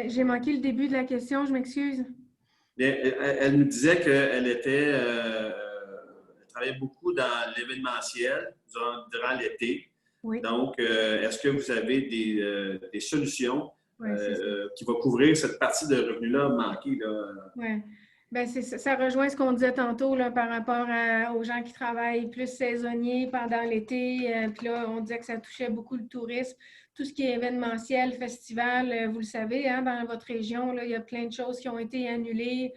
J'ai manqué le début de la question, je m'excuse. Bien, elle nous disait qu'elle travaillait beaucoup dans l'événementiel durant l'été. Oui. Donc, est-ce que vous avez des solutions Oui, qui vont couvrir cette partie de revenus-là manquée? Oui. Bien, ça rejoint ce qu'on disait tantôt là, par rapport aux gens qui travaillent plus saisonniers pendant l'été. Puis là, on disait que ça touchait beaucoup le tourisme. Tout ce qui est événementiel, festival, vous le savez, hein, dans votre région, là, il y a plein de choses qui ont été annulées.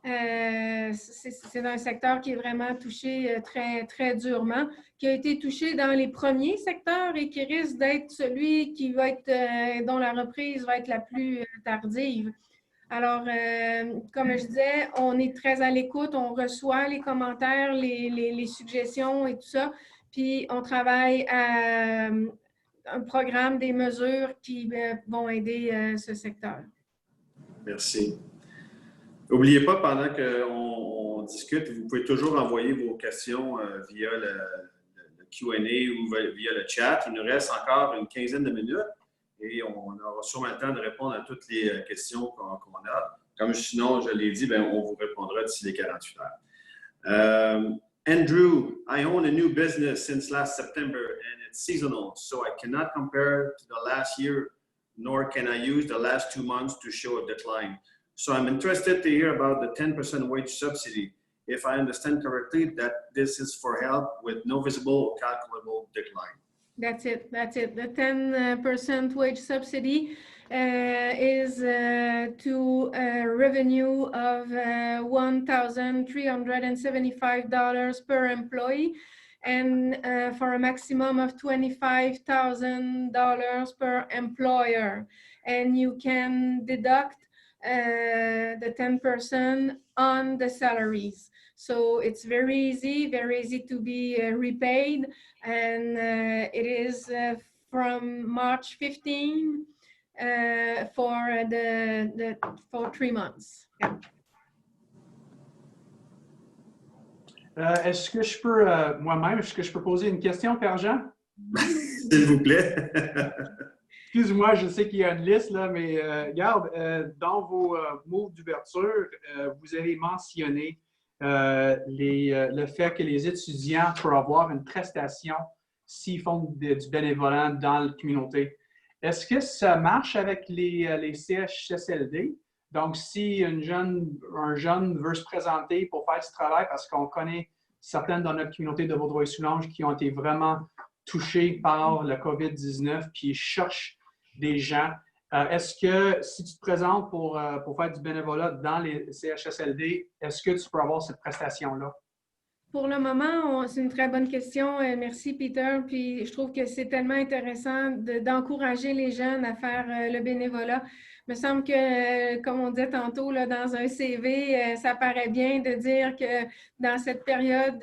C'est un secteur qui est vraiment touché très, très durement, qui a été touché dans les premiers secteurs et qui risque d'être celui qui va être, dont la reprise va être la plus tardive. Alors, comme je disais, on est très à l'écoute, on reçoit les commentaires, les suggestions et tout ça, puis on travaille à un programme, des mesures qui vont aider ce secteur. Merci. N'oubliez pas, pendant qu'on discute, vous pouvez toujours envoyer vos questions via le Q&A ou via le chat. Il nous reste encore une quinzaine de minutes et on aura sûrement le temps de répondre à toutes les questions qu'on a. Comme sinon, je l'ai dit, on vous répondra d'ici les 48 heures. Andrew, I own a new business since last September and it's seasonal, so I cannot compare to the last year, nor can I use the last 2 months to show a decline. So I'm interested to hear about the 10% wage subsidy. If I understand correctly, that this is for help with no visible or calculable decline. That's it. That's it. The 10% wage subsidy is to a revenue of $1,375 per employee and for a maximum of $25,000 per employer. And you can deduct the 10% on the salaries. So it's very easy to be repaid, and it is from March 15 for 3 months. Yeah. Est-ce que je peux, moi-même, est-ce que je peux poser une question, Père Jean? S'il vous plaît. Excuse-moi, je sais qu'il y a une liste, là, mais regarde, dans vos mots d'ouverture, vous avez mentionné le fait que les étudiants peuvent avoir une prestation s'ils font du bénévolat dans la communauté. Est-ce que ça marche avec les CHSLD? Donc, si un jeune veut se présenter pour faire ce travail, parce qu'on connaît certaines dans notre communauté de Vaudreuil-Soulanges qui ont été vraiment touchées par le COVID-19, puis cherchent des gens. Est-ce que si tu te présentes pour faire du bénévolat dans les CHSLD, est-ce que tu peux avoir cette prestation-là? Pour le moment, c'est une très bonne question. Merci, Peter. Puis je trouve que c'est tellement intéressant d'encourager les jeunes à faire le bénévolat. Il me semble que, comme on disait tantôt, là, dans un CV, ça paraît bien de dire que dans cette période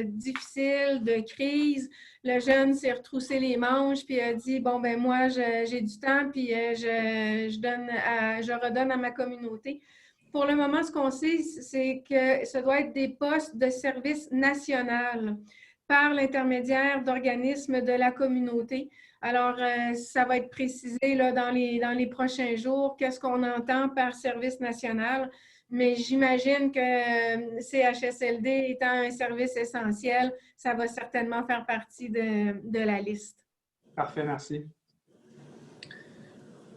difficile de crise, le jeune s'est retroussé les manches puis a dit, bon, ben moi, j'ai du temps puis je redonne à ma communauté. Pour le moment, ce qu'on sait, c'est que ça doit être des postes de service national par l'intermédiaire d'organismes de la communauté. Alors, ça va être précisé là, dans les prochains jours, qu'est-ce qu'on entend par service national. Mais j'imagine que CHSLD étant un service essentiel, ça va certainement faire partie de la liste. Parfait, merci.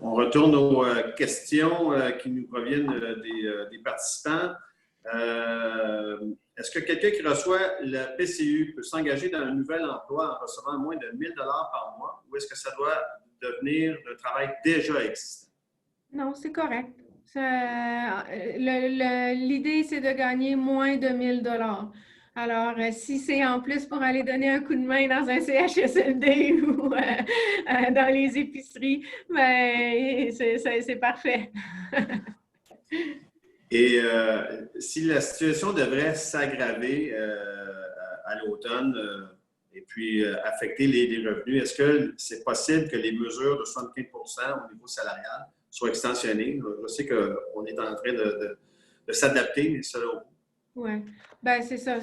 On retourne aux questions qui nous proviennent des participants. Est-ce que quelqu'un qui reçoit le PCU peut s'engager dans un nouvel emploi en recevant moins de 1 000 $ par mois ou est-ce que ça doit devenir un travail déjà existant? Non, c'est correct. L'idée, c'est de gagner moins de 1 000 $. Alors, si c'est en plus pour aller donner un coup de main dans un CHSLD ou dans les épiceries, ben, c'est parfait. Et si la situation devrait s'aggraver à l'automne et puis affecter les revenus, est-ce que c'est possible que les mesures de 75 % au niveau salarial soient extensionnées? Je sais qu'on est en train de s'adapter, mais selon vous? Oui, ben c'est ça.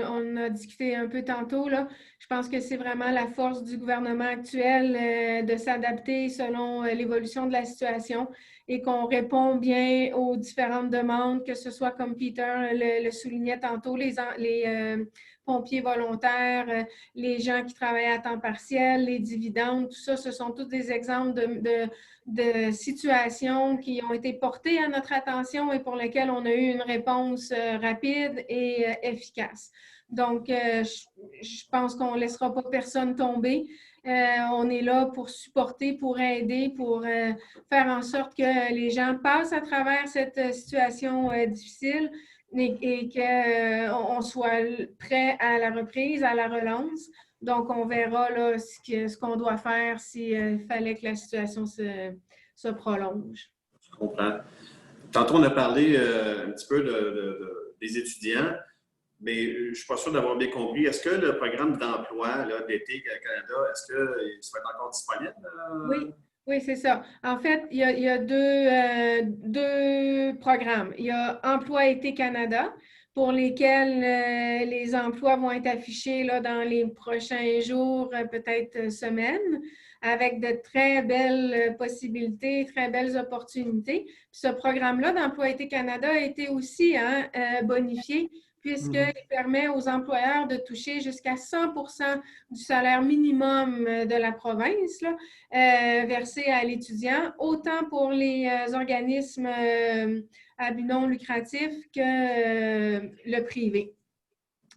On a discuté un peu tantôt, là. Je pense que c'est vraiment la force du gouvernement actuel de s'adapter selon l'évolution de la situation et qu'on répond bien aux différentes demandes, que ce soit comme Peter le soulignait tantôt, les pompiers volontaires, les gens qui travaillent à temps partiel, les dividendes, tout ça, ce sont tous des exemples de situations qui ont été portées à notre attention et pour lesquelles on a eu une réponse rapide et efficace. Donc, je pense qu'on ne laissera pas personne tomber. On est là pour supporter, pour aider, pour faire en sorte que les gens passent à travers cette situation difficile et qu'on soit prêt à la reprise, à la relance. Donc, on verra là, ce qu'on doit faire s'il fallait que la situation se prolonge. Je comprends. Tantôt, on a parlé un petit peu des étudiants, mais je ne suis pas sûr d'avoir bien compris. Est-ce que le programme d'emploi d'été Canada, est-ce qu'il va être encore disponible? Oui, c'est ça. En fait, il y a deux programmes. Il y a Emploi été Canada, pour lesquels les emplois vont être affichés là, dans les prochains jours, peut-être semaines, avec de très belles possibilités, très belles opportunités. Puis ce programme-là d'Emploi été Canada a été aussi bonifié puisqu'il permet aux employeurs de toucher jusqu'à 100 % du salaire minimum de la province là, versé à l'étudiant, autant pour les organismes à but non lucratif que le privé.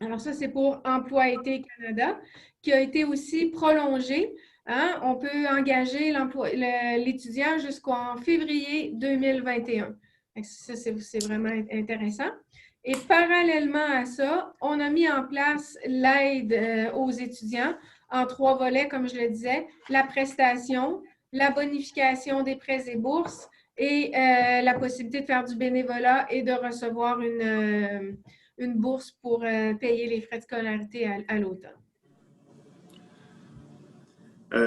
Alors ça, c'est pour Emploi été Canada, qui a été aussi prolongé. Hein? On peut engager l'étudiant jusqu'en février 2021. Ça, c'est vraiment intéressant. Et parallèlement à ça, on a mis en place l'aide aux étudiants en 3 volets, comme je le disais, la prestation, la bonification des prêts et bourses et la possibilité de faire du bénévolat et de recevoir une bourse pour payer les frais de scolarité à l'automne.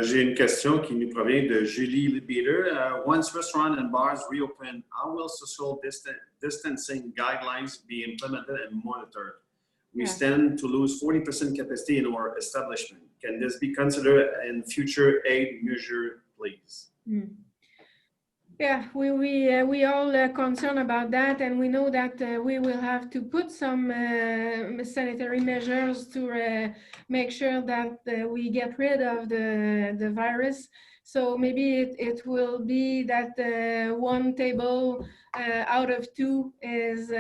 J'ai une question qui nous provient de Julie Lebeter. Once restaurants and bars reopen, how will social distancing guidelines be implemented and monitored? We stand to lose 40% capacity in our establishment. Can this be considered in future aid measure, please? Yeah, we all concerned about that, and we know that we will have to put some sanitary measures to make sure that we get rid of the virus. So maybe it will be that 1 table out of 2 is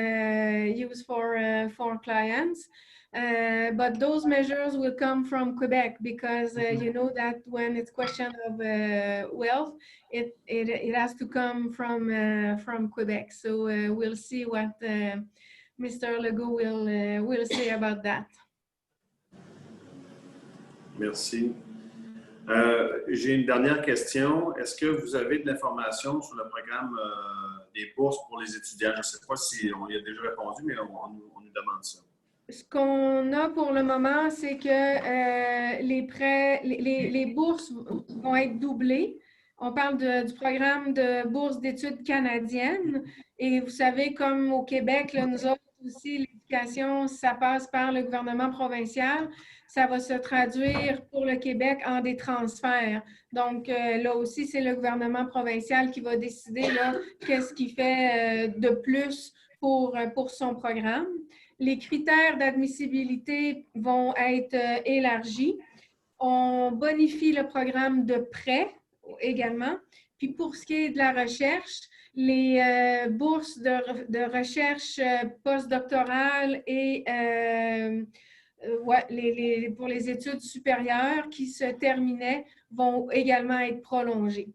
used for clients. But those measures will come from Quebec because you know that when it's question of wealth, it has to come from Quebec. So we'll see what Mr. Legault will say about that. Merci. J'ai une dernière question. Est-ce que vous avez de l'information sur le programme des bourses pour les étudiants? Je ne sais pas si on y a déjà répondu, mais on nous demande ça. Ce qu'on a pour le moment, c'est que les bourses vont être doublées. On parle du programme de bourse d'études canadiennes. Et vous savez, comme au Québec, là, nous autres aussi, l'éducation, ça passe par le gouvernement provincial. Ça va se traduire pour le Québec en des transferts. Donc, là aussi, c'est le gouvernement provincial qui va décider qu'est-ce qu'il fait de plus pour son programme. Les critères d'admissibilité vont être élargis. On bonifie le programme de prêt également. Puis pour ce qui est de la recherche, les bourses de recherche postdoctorale et pour les études supérieures qui se terminaient vont également être prolongées.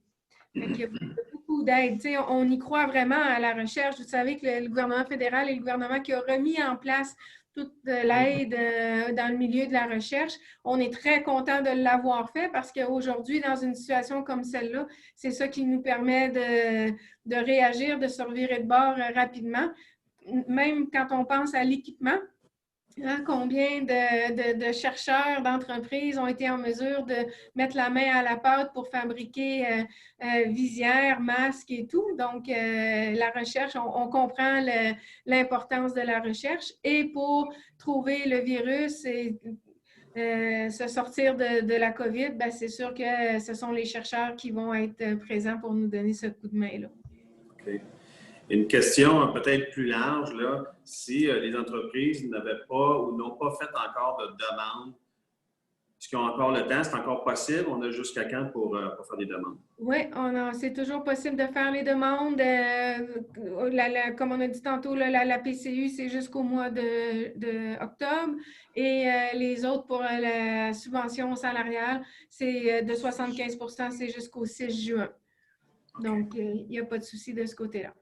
Il y a beaucoup d'aide. On y croit vraiment à la recherche. Vous savez que le gouvernement fédéral est le gouvernement qui a remis en place toute l'aide dans le milieu de la recherche. On est très content de l'avoir fait parce qu'aujourd'hui, dans une situation comme celle-là, c'est ça qui nous permet de réagir, de se revirer de bord rapidement. Même quand on pense à l'équipement, combien de chercheurs, d'entreprises ont été en mesure de mettre la main à la pâte pour fabriquer visières, masques et tout. Donc, la recherche, on comprend l'importance de la recherche. Et pour trouver le virus et se sortir de la COVID, bien, c'est sûr que ce sont les chercheurs qui vont être présents pour nous donner ce coup de main-là. OK. Une question peut-être plus large, là, si les entreprises n'avaient pas ou n'ont pas fait encore de demande, est-ce qu'ils ont encore le temps? C'est encore possible? On a jusqu'à quand pour faire des demandes? Oui, c'est toujours possible de faire les demandes. Comme on a dit tantôt, la PCU, c'est jusqu'au mois d'octobre et les autres pour la subvention salariale, c'est de 75 %, c'est jusqu'au 6 juin. Donc, il n'y a pas de souci de ce côté-là.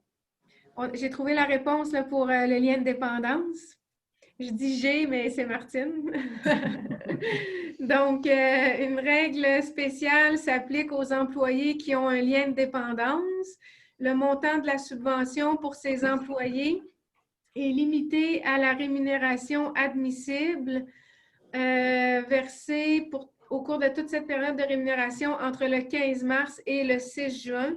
J'ai trouvé la réponse là, pour le lien de dépendance. Je dis j'ai, mais c'est Martine. Donc, une règle spéciale s'applique aux employés qui ont un lien de dépendance. Le montant de la subvention pour ces employés est limité à la rémunération admissible versée au cours de toute cette période de rémunération entre le 15 mars et le 6 juin,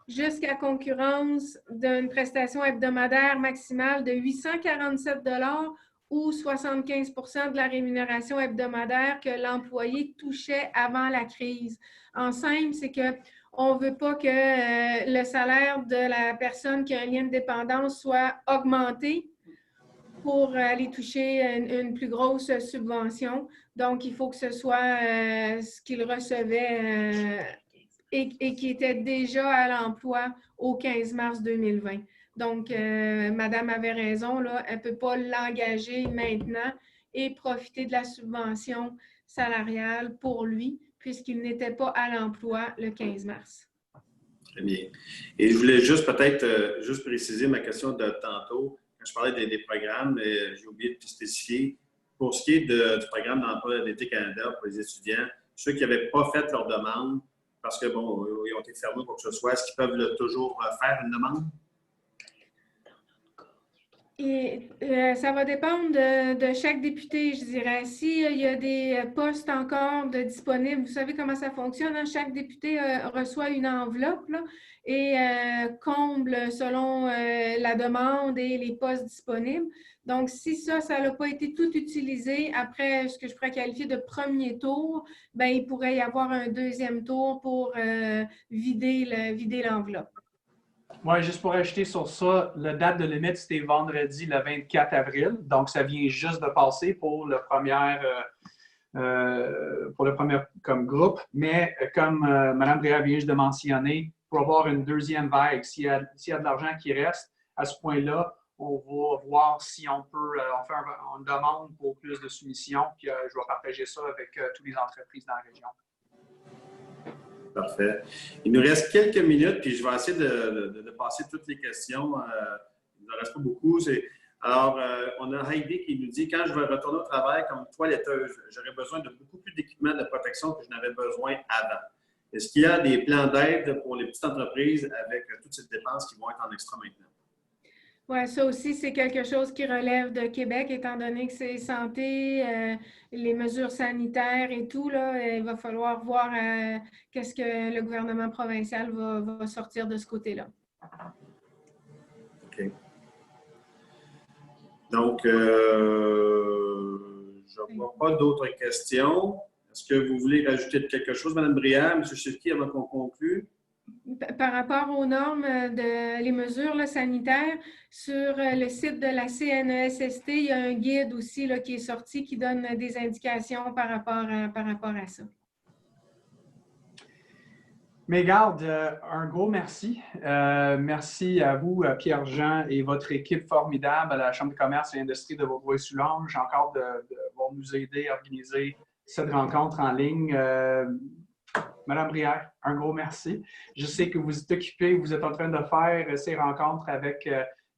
jusqu'à concurrence d'une prestation hebdomadaire maximale de 847 $ ou 75 % de la rémunération hebdomadaire que l'employé touchait avant la crise. En simple, c'est qu'on ne veut pas que le salaire de la personne qui a un lien de dépendance soit augmenté pour aller toucher une plus grosse subvention. Donc, il faut que ce soit ce qu'il recevait et qui était déjà à l'emploi au 15 mars 2020. Donc, Madame avait raison, là, elle ne peut pas l'engager maintenant et profiter de la subvention salariale pour lui, puisqu'il n'était pas à l'emploi le 15 mars. Très bien. Et je voulais juste peut-être juste préciser ma question de tantôt. Quand je parlais des programmes, j'ai oublié de spécifier. Pour ce qui est du programme d'emploi d'été Canada pour les étudiants, ceux qui n'avaient pas fait leur demande, parce que, bon, ils ont été fermés pour que ce soit, est-ce qu'ils peuvent toujours faire une demande? Et ça va dépendre de chaque député, je dirais. S'il y a des postes encore disponibles, vous savez comment ça fonctionne, hein? Chaque député reçoit une enveloppe là, et comble selon la demande et les postes disponibles. Donc, si ça n'a pas été tout utilisé après ce que je pourrais qualifier de premier tour, bien, il pourrait y avoir un deuxième tour pour vider l'enveloppe. Oui, juste pour ajouter sur ça, la date de limite, c'était vendredi le 24 avril. Donc, ça vient juste de passer pour le premier comme groupe. Mais comme Mme Bréa vient juste de mentionner, pour avoir une deuxième vague, s'il y a de l'argent qui reste, à ce point-là, on va voir si on peut faire une demande pour plus de soumissions. Puis je vais partager ça avec toutes les entreprises dans la région. Parfait. Il nous reste quelques minutes, puis je vais essayer de passer toutes les questions. Il ne reste pas beaucoup. Alors, on a Heidi qui nous dit « Quand je vais retourner au travail comme toiletteuse, j'aurai besoin de beaucoup plus d'équipements de protection que je n'avais besoin avant. Est-ce qu'il y a des plans d'aide pour les petites entreprises avec toutes ces dépenses qui vont être en extra maintenant? » Oui, ça aussi, c'est quelque chose qui relève de Québec, étant donné que c'est santé, les mesures sanitaires et tout, là, il va falloir voir qu'est-ce que le gouvernement provincial va sortir de ce côté-là. OK. Donc, je ne vois pas d'autres questions. Est-ce que vous voulez rajouter quelque chose, Mme Brière, M. Chifki, avant qu'on conclue? Par rapport aux normes les mesures là, sanitaires, sur le site de la CNESST, il y a un guide aussi là, qui est sorti qui donne des indications par rapport à ça. Mais garde, un gros merci. Merci à vous, Pierre-Jean, et votre équipe formidable à la Chambre de commerce et d'industrie de Vaudreuil-Soulanges, encore de nous aider à organiser cette rencontre en ligne. Madame Brière, un gros merci. Je sais que vous êtes occupée, vous êtes en train de faire ces rencontres avec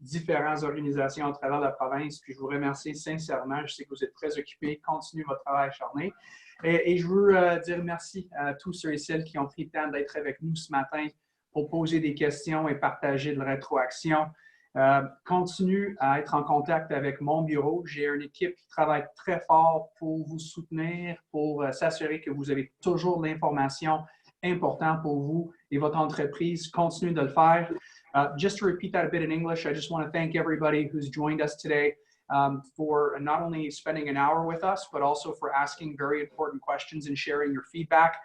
différentes organisations à travers la province, puis je vous remercie sincèrement. Je sais que vous êtes très occupés. Continuez votre travail acharné. Et je veux dire merci à tous ceux et celles qui ont pris le temps d'être avec nous ce matin pour poser des questions et partager de la rétroaction. Continue à être en contact avec mon bureau. J'ai une équipe qui travaille très fort pour vous soutenir, pour s'assurer que vous avez toujours l'information importante pour vous et votre entreprise. Continuez de le faire. Just to repeat that a bit in English, I just want to thank everybody who's joined us today for not only spending an hour with us, but also for asking very important questions and sharing your feedback.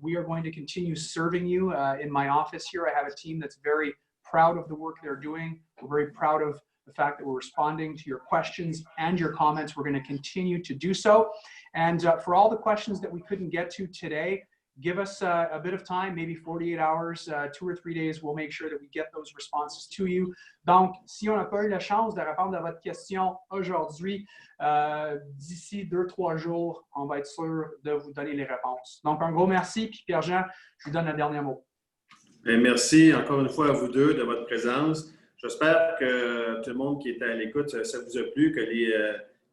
We are going to continue serving you in my office here. I have a team that's very proud of the work they're doing. We're very proud of the fact that we're responding to your questions and your comments. We're going to continue to do so. And for all the questions that we couldn't get to today, give us a bit of time, maybe 48 hours, 2 or 3 days. We'll make sure that we get those responses to you. Donc, si on n'a pas eu la chance de répondre à votre question aujourd'hui, d'ici 2-3 jours, on va être sûr de vous donner les réponses. Donc, un gros merci. Puis Pierre-Jean, je vous donne le dernier mot. Merci encore une fois à vous deux de votre présence. J'espère que tout le monde qui était à l'écoute, ça vous a plu, que les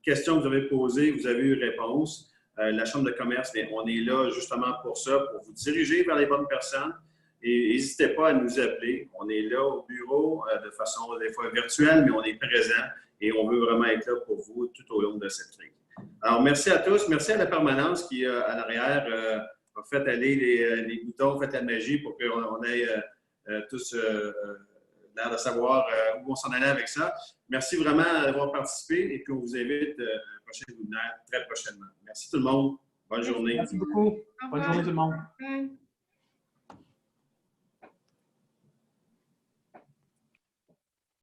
questions que vous avez posées, vous avez eu réponse. La Chambre de commerce, mais on est là justement pour ça, pour vous diriger vers les bonnes personnes. Et n'hésitez pas à nous appeler. On est là au bureau de façon des fois virtuelle, mais on est présent et on veut vraiment être là pour vous tout au long de cette ligne. Alors, merci à tous. Merci à la permanence qui, à l'arrière, a fait aller les boutons, fait la magie pour qu'on ait tous l'air de savoir où on s'en allait avec ça. Merci vraiment d'avoir participé et puis on vous invite à un prochain webinaire très prochainement. Merci tout le monde. Bonne journée. Merci beaucoup. Bonne journée tout le monde. Bye.